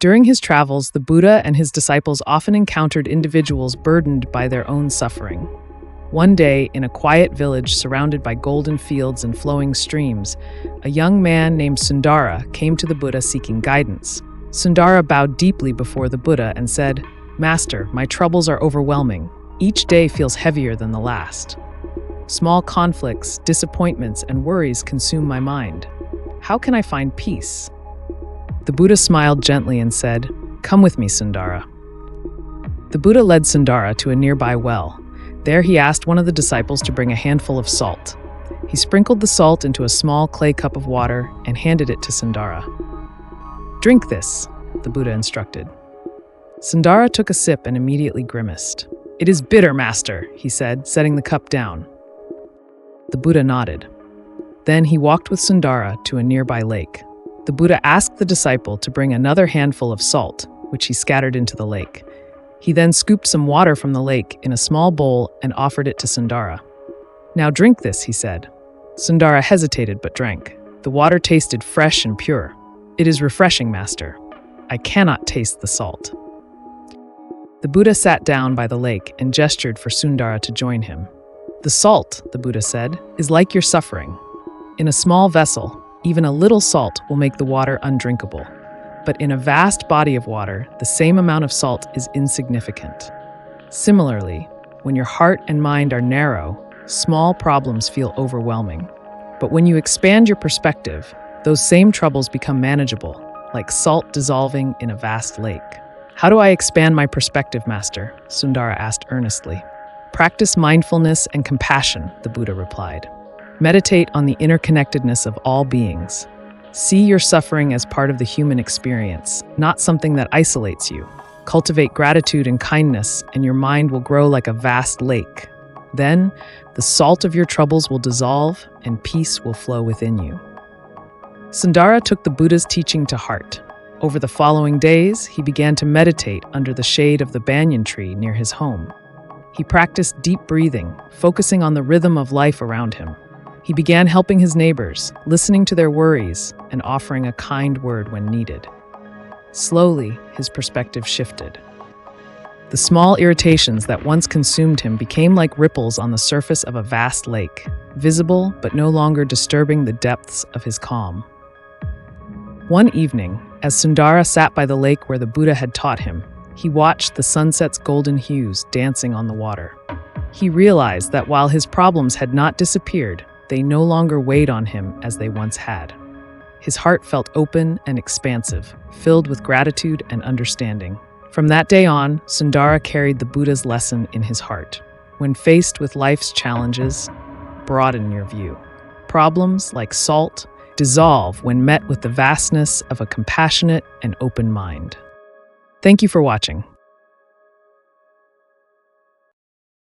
During his travels, the Buddha and his disciples often encountered individuals burdened by their own suffering. One day, in a quiet village surrounded by golden fields and flowing streams, a young man named Sundara came to the Buddha seeking guidance. Sundara bowed deeply before the Buddha and said, "Master, my troubles are overwhelming. Each day feels heavier than the last. Small conflicts, disappointments, and worries consume my mind. How can I find peace?" The Buddha smiled gently and said, "Come with me, Sundara." The Buddha led Sundara to a nearby well. There he asked one of the disciples to bring a handful of salt. He sprinkled the salt into a small clay cup of water and handed it to Sundara. "Drink this," the Buddha instructed. Sundara took a sip and immediately grimaced. "It is bitter, master," he said, setting the cup down. The Buddha nodded. Then he walked with Sundara to a nearby lake. The Buddha asked the disciple to bring another handful of salt, which he scattered into the lake. He then scooped some water from the lake in a small bowl and offered it to Sundara. "Now drink this," he said. Sundara hesitated but drank. The water tasted fresh and pure. "It is refreshing, master. I cannot taste the salt." The Buddha sat down by the lake and gestured for Sundara to join him. "The salt," the Buddha said, "is like your suffering. In a small vessel, even a little salt will make the water undrinkable. But in a vast body of water, the same amount of salt is insignificant. Similarly, when your heart and mind are narrow, small problems feel overwhelming. But when you expand your perspective, those same troubles become manageable, like salt dissolving in a vast lake." "How do I expand my perspective, Master?" Sundara asked earnestly. "Practice mindfulness and compassion," the Buddha replied. "Meditate on the interconnectedness of all beings. See your suffering as part of the human experience, not something that isolates you. Cultivate gratitude and kindness, and your mind will grow like a vast lake. Then, the salt of your troubles will dissolve, and peace will flow within you." Sundara took the Buddha's teaching to heart. Over the following days, he began to meditate under the shade of the banyan tree near his home. He practiced deep breathing, focusing on the rhythm of life around him. He began helping his neighbors, listening to their worries, and offering a kind word when needed. Slowly, his perspective shifted. The small irritations that once consumed him became like ripples on the surface of a vast lake, visible but no longer disturbing the depths of his calm. One evening, as Sundara sat by the lake where the Buddha had taught him, he watched the sunset's golden hues dancing on the water. He realized that while his problems had not disappeared, they no longer weighed on him as they once had. His heart felt open and expansive, filled with gratitude and understanding. From that day on, Sundara carried the Buddha's lesson in his heart. When faced with life's challenges, broaden your view. Problems, like salt, dissolve when met with the vastness of a compassionate and open mind. Thank you for watching.